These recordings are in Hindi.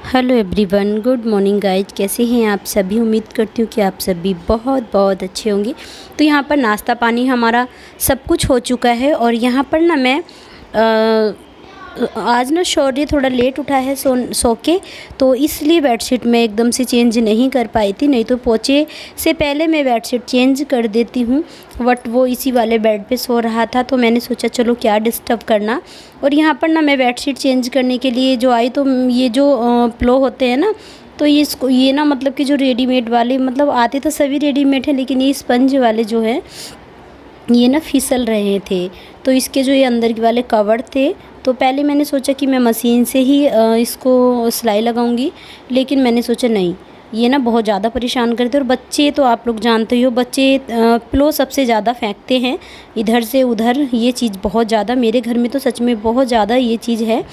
Hello everyone, good morning guys. कैसे हैं आप सभी? उम्मीद करती हूँ कि आप सभी बहुत बहुत अच्छे होंगे। तो यहाँ पर नाश्ता पानी हमारा सब कुछ हो चुका है और यहाँ पर ना मैं आज ना शौर्य थोड़ा लेट उठा है सो के, तो इसलिए बेडशीट मैं एकदम से चेंज नहीं कर पाई थी। नहीं तो पोछे से पहले मैं बेडशीट चेंज कर देती हूँ, बट वो इसी वाले बेड पे सो रहा था तो मैंने सोचा चलो क्या डिस्टर्ब करना। और यहाँ पर ना मैं बेडशीट चेंज करने के लिए जो आई तो ये जो पिलो होते हैं ना, तो ये ना मतलब कि जो रेडीमेड वाले मतलब आते तो सभी रेडीमेड हैं, लेकिन ये स्पंज वाले जो है ये ना फिसल रहे थे। तो इसके जो ये अंदर के वाले कवर थे, तो पहले मैंने सोचा कि मैं मशीन से ही इसको सिलाई लगाऊंगी, लेकिन मैंने सोचा नहीं, ये ना बहुत ज़्यादा परेशान करते। और बच्चे तो आप लोग जानते ही हो, बच्चे पिलो सबसे ज़्यादा फेंकते हैं इधर से उधर। ये चीज़ बहुत ज़्यादा मेरे घर में तो सच में बहुत ज़्यादा ये चीज़ है।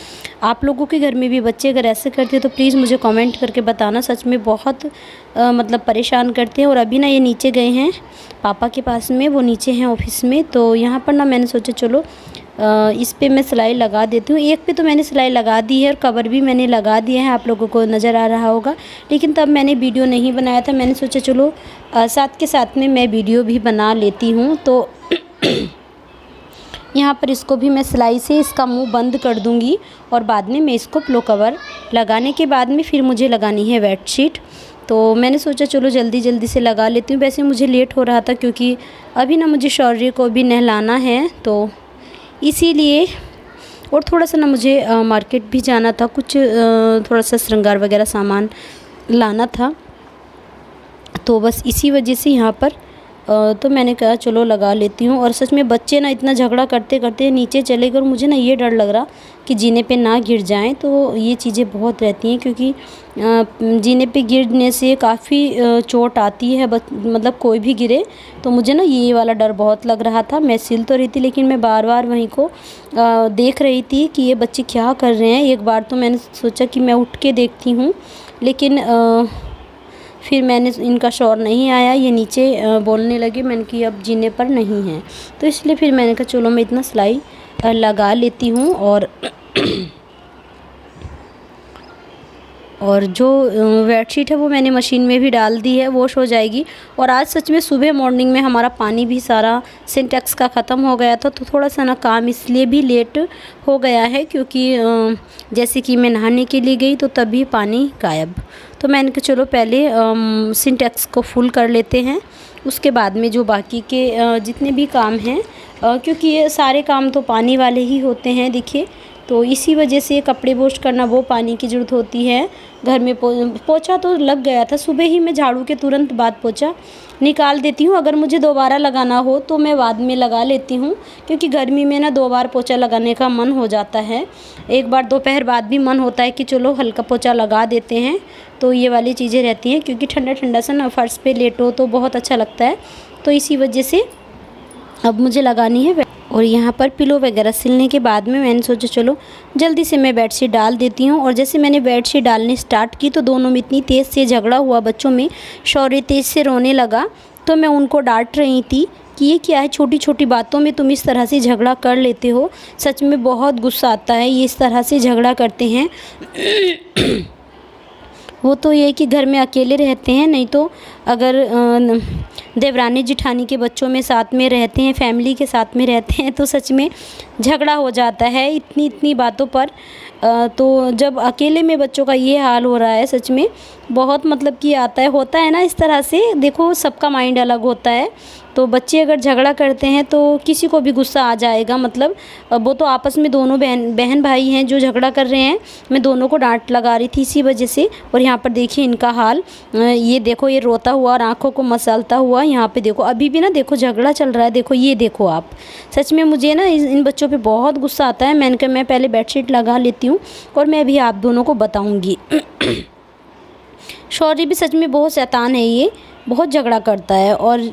आप लोगों के घर में भी बच्चे अगर ऐसे करते हैं तो प्लीज़ मुझे कमेंट करके बताना। सच में बहुत मतलब परेशान करते हैं। और अभी ना ये नीचे गए हैं पापा के पास में, वो नीचे हैं ऑफिस में। तो यहाँ पर ना मैंने सोचा चलो इस पे मैं सिलाई लगा देती हूँ। एक पे तो मैंने सिलाई लगा दी है और कवर भी मैंने लगा दिया है, आप लोगों को नज़र आ रहा होगा। लेकिन तब मैंने वीडियो नहीं बनाया था, मैंने सोचा चलो साथ के साथ में मैं वीडियो भी बना लेती हूँ। तो यहाँ पर इसको भी मैं सिलाई से इसका मुंह बंद कर दूँगी और बाद में मैं इसको पिलो कवर लगाने के बाद में फिर मुझे लगानी है बेडशीट। तो मैंने सोचा चलो जल्दी जल्दी से लगा लेती हूँ। वैसे मुझे लेट हो रहा था क्योंकि अभी ना मुझे शौर्य को भी नहलाना है, तो इसीलिए। और थोड़ा सा ना मुझे मार्केट भी जाना था, कुछ थोड़ा सा श्रृंगार वगैरह सामान लाना था, तो बस इसी वजह से यहाँ पर तो मैंने कहा चलो लगा लेती हूँ। और सच में बच्चे ना इतना झगड़ा करते करते नीचे चले गए और मुझे ना ये डर लग रहा कि जीने पे ना गिर जाएं। तो ये चीज़ें बहुत रहती हैं क्योंकि जीने पे गिरने से काफ़ी चोट आती है, मतलब कोई भी गिरे। तो मुझे ना ये वाला डर बहुत लग रहा था। मैं सिल तो रही थी लेकिन मैं बार बार वहीं को देख रही थी कि ये बच्चे क्या कर रहे हैं। एक बार तो मैंने सोचा कि मैं उठ के देखती हूँ, लेकिन फिर मैंने इनका शोर नहीं आया, ये नीचे बोलने लगे। मैंने कि अब जीने पर नहीं है, तो इसलिए फिर मैंने कहा चलो मैं इतना सिलाई लगा लेती हूँ। और जो बेडशीट है वो मैंने मशीन में भी डाल दी है, वॉश हो जाएगी। और आज सच में सुबह मॉर्निंग में हमारा पानी भी सारा सिंटेक्स का ख़त्म हो गया था, तो थोड़ा सा ना काम इसलिए भी लेट हो गया है क्योंकि जैसे कि मैं नहाने के लिए गई तो तभी पानी गायब। तो मैंने कहा चलो पहले सिंटेक्स को फुल कर लेते हैं, उसके बाद में जो बाकी के जितने भी काम हैं, क्योंकि ये सारे काम तो पानी वाले ही होते हैं देखिए। तो इसी वजह से कपड़े वॉश करना वो पानी की ज़रूरत होती है। घर में पोछा तो लग गया था, सुबह ही मैं झाड़ू के तुरंत बाद पोछा निकाल देती हूँ। अगर मुझे दोबारा लगाना हो तो मैं बाद में लगा लेती हूँ, क्योंकि गर्मी में ना 2 बार पोछा लगाने का मन हो जाता है। एक बार दोपहर बाद भी मन होता है कि चलो हल्का पोछा लगा देते हैं। तो ये वाली चीज़ें रहती हैं, क्योंकि ठंडा ठंडा सा ना फर्श पे लेटो तो बहुत अच्छा लगता है। तो इसी वजह से अब मुझे लगानी है। और यहाँ पर पिलो वगैरह सिलने के बाद में मैंने सोचा चलो जल्दी से मैं बेडशीट डाल देती हूँ। और जैसे मैंने बेडशीट डालने स्टार्ट की तो दोनों में इतनी तेज़ से झगड़ा हुआ बच्चों में। शौर्य तेज़ से रोने लगा, तो मैं उनको डांट रही थी कि ये क्या है, छोटी छोटी बातों में तुम इस तरह से झगड़ा कर लेते हो। सच में बहुत गुस्सा आता है ये इस तरह से झगड़ा करते हैं। वो तो ये कि घर में अकेले रहते हैं, नहीं तो अगर देवरानी जिठानी के बच्चों में साथ में रहते हैं, फैमिली के साथ में रहते हैं, तो सच में झगड़ा हो जाता है इतनी इतनी बातों पर। तो जब अकेले में बच्चों का ये हाल हो रहा है, सच में बहुत मतलब कि होता है ना इस तरह से। देखो सबका माइंड अलग होता है, तो बच्चे अगर झगड़ा करते हैं तो किसी को भी गुस्सा आ जाएगा। मतलब वो तो आपस में दोनों बहन भाई हैं जो झगड़ा कर रहे हैं। मैं दोनों को डांट लगा रही थी इसी वजह से। और यहाँ पर देखिए इनका हाल, ये देखो ये रोता हुआ और आँखों को मसलता हुआ। यहाँ पे देखो अभी भी ना देखो झगड़ा चल रहा है, देखो ये देखो आप। सच में मुझे ना इन बच्चों पे बहुत गुस्सा आता है। मैंने कहा मैं पहले बेडशीट लगा लेती हूँ और मैं भी आप दोनों को बताऊँगी। शौर्य भी सच में बहुत शैतान है, ये बहुत झगड़ा करता है। और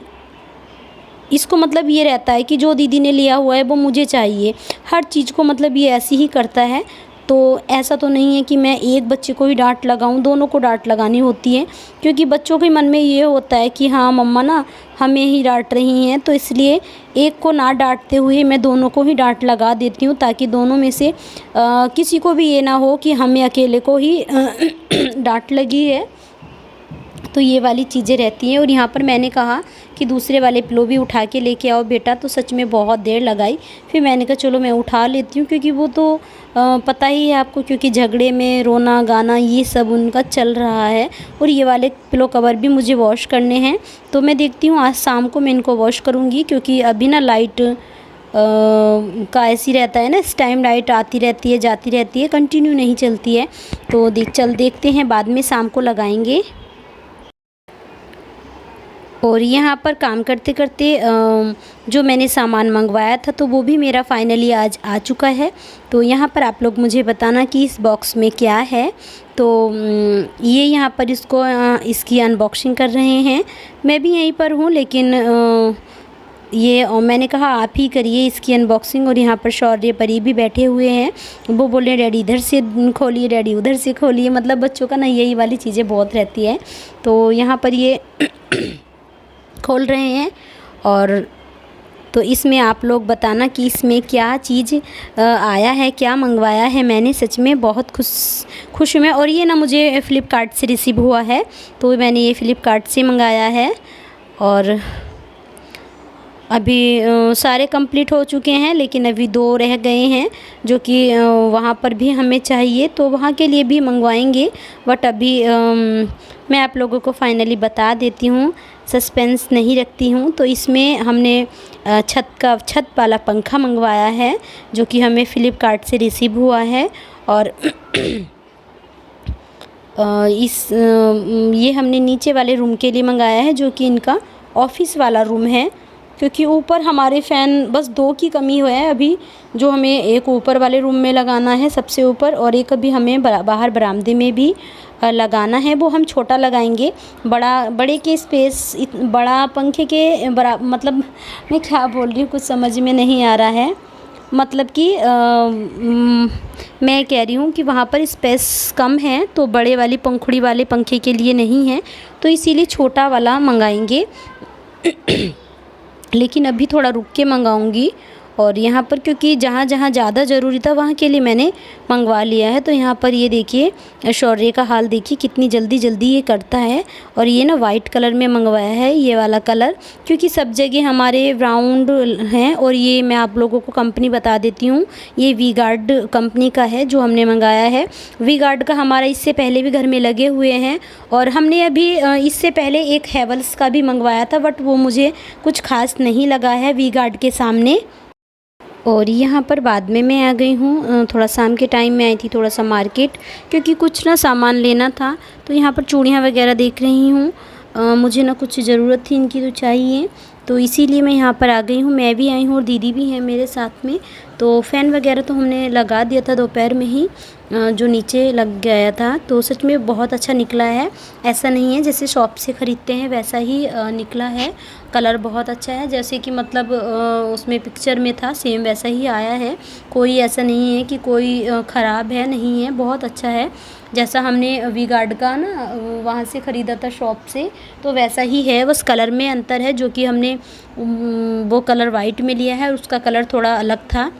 इसको मतलब ये रहता है कि जो दीदी ने लिया हुआ है वो मुझे चाहिए, हर चीज़ को मतलब ये ऐसे ही करता है। तो तो ऐसा तो नहीं है कि मैं एक बच्चे को ही डांट लगाऊं, दोनों को डांट लगानी होती है, क्योंकि बच्चों के मन में ये होता है कि हाँ मम्मा ना हमें ही डांट रही हैं, तो इसलिए एक को ना डांटते हुए मैं दोनों को ही डांट लगा देती हूँ, ताकि दोनों में से किसी को भी ये ना हो कि हमें अकेले को ही डांट लगी है। तो ये वाली चीज़ें रहती हैं। और यहाँ पर मैंने कहा कि दूसरे वाले पिलो भी उठा के लेके आओ बेटा, तो सच में बहुत देर लगाई। फिर मैंने कहा चलो मैं उठा लेती हूँ, क्योंकि वो तो पता ही है आपको, क्योंकि झगड़े में रोना गाना ये सब उनका चल रहा है। और ये वाले पिलो कवर भी मुझे वॉश करने हैं, तो मैं देखती हूँ आज शाम को मैं इनको वॉश करूँगी, क्योंकि अभी ना लाइट का ऐसी रहता है ना, इस टाइम लाइट आती रहती है जाती रहती है, कंटिन्यू नहीं चलती है। तो देखते हैं, बाद में शाम को लगाएंगे। और यहाँ पर काम करते करते जो मैंने सामान मंगवाया था तो वो भी मेरा फाइनली आज आ चुका है। तो यहाँ पर आप लोग मुझे बताना कि इस बॉक्स में क्या है। तो ये यहाँ पर इसकी अनबॉक्सिंग कर रहे हैं। मैं भी यहीं पर हूँ, लेकिन मैंने कहा आप ही करिए इसकी अनबॉक्सिंग। और यहाँ पर शौर्य परी भी बैठे हुए हैं, वो बोले डैडी इधर से खोलिए, डैडी उधर से खोलिए। मतलब बच्चों का ना यही वाली चीज़ें बहुत रहती है। तो यहाँ पर ये खोल रहे हैं। और तो इसमें आप लोग बताना कि इसमें क्या चीज़ आया है, क्या मंगवाया है मैंने। सच में बहुत खुश हूँ मैं। और ये ना मुझे फ़्लिपकार्ट से रिसीव हुआ है, तो मैंने ये फ़्लिपकार्ट से मंगाया है। और अभी सारे कंप्लीट हो चुके हैं, लेकिन अभी 2 रह गए हैं जो कि वहाँ पर भी हमें चाहिए, तो वहाँ के लिए भी मंगवाएंगे। बट अभी मैं आप लोगों को फाइनली बता देती हूँ, सस्पेंस नहीं रखती हूँ। तो इसमें हमने छत वाला पंखा मंगवाया है, जो कि हमें फ़्लिपकार्ट से रिसीव हुआ है। और ये हमने नीचे वाले रूम के लिए मंगाया है, जो कि इनका ऑफिस वाला रूम है, क्योंकि ऊपर हमारे फ़ैन बस 2 की कमी है अभी, जो हमें एक ऊपर वाले रूम में लगाना है सबसे ऊपर, और एक अभी हमें बाहर बरामदे में भी लगाना है। वो हम छोटा लगाएंगे, बड़े के स्पेस बड़ा पंखे के मतलब मैं क्या बोल रही हूँ कुछ समझ में नहीं आ रहा है। मतलब कि मैं कह रही हूँ कि वहाँ पर स्पेस कम है, तो बड़े वाली पंखुड़ी वाले पंखे के लिए नहीं है, तो इसीलिए छोटा वाला मंगाएंगे। लेकिन अभी थोड़ा रुक के मंगाऊंगी। और यहाँ पर क्योंकि जहाँ जहाँ ज़्यादा ज़रूरी था वहाँ के लिए मैंने मंगवा लिया है। तो यहाँ पर ये देखिए शौर्य का हाल देखिए, कितनी जल्दी जल्दी ये करता है। और ये ना वाइट कलर में मंगवाया है, ये वाला कलर, क्योंकि सब जगह हमारे राउंड हैं। और ये मैं आप लोगों को कंपनी बता देती हूँ, ये वी गार्ड कंपनी का है जो हमने मंगाया है। वी गार्ड का हमारा इससे पहले भी घर में लगे हुए हैं, और हमने अभी इससे पहले एक हैवल्स का भी मंगवाया था, बट वो मुझे कुछ खास नहीं लगा है वी गार्ड के सामने। और यहाँ पर बाद में मैं आ गई हूँ, थोड़ा शाम के टाइम में आई थी थोड़ा सा मार्केट, क्योंकि कुछ ना सामान लेना था। तो यहाँ पर चूड़ियाँ वगैरह देख रही हूँ, मुझे ना कुछ ज़रूरत थी इनकी, तो चाहिए, तो इसीलिए मैं यहाँ पर आ गई हूँ। मैं भी आई हूँ और दीदी भी है मेरे साथ में। तो फ़ैन वगैरह तो हमने लगा दिया था दोपहर में ही, जो नीचे लग गया था, तो सच में बहुत अच्छा निकला है। ऐसा नहीं है जैसे शॉप से ख़रीदते हैं वैसा ही निकला है। कलर बहुत अच्छा है, जैसे कि मतलब उसमें पिक्चर में था सेम वैसा ही आया है। कोई ऐसा नहीं है कि कोई ख़राब है, नहीं है, बहुत अच्छा है। जैसा हमने वी गार्ड का ना वहाँ से ख़रीदा था शॉप से, तो वैसा ही है, बस कलर में अंतर है, जो कि हमने वो कलर वाइट में लिया है और उसका कलर थोड़ा अलग था।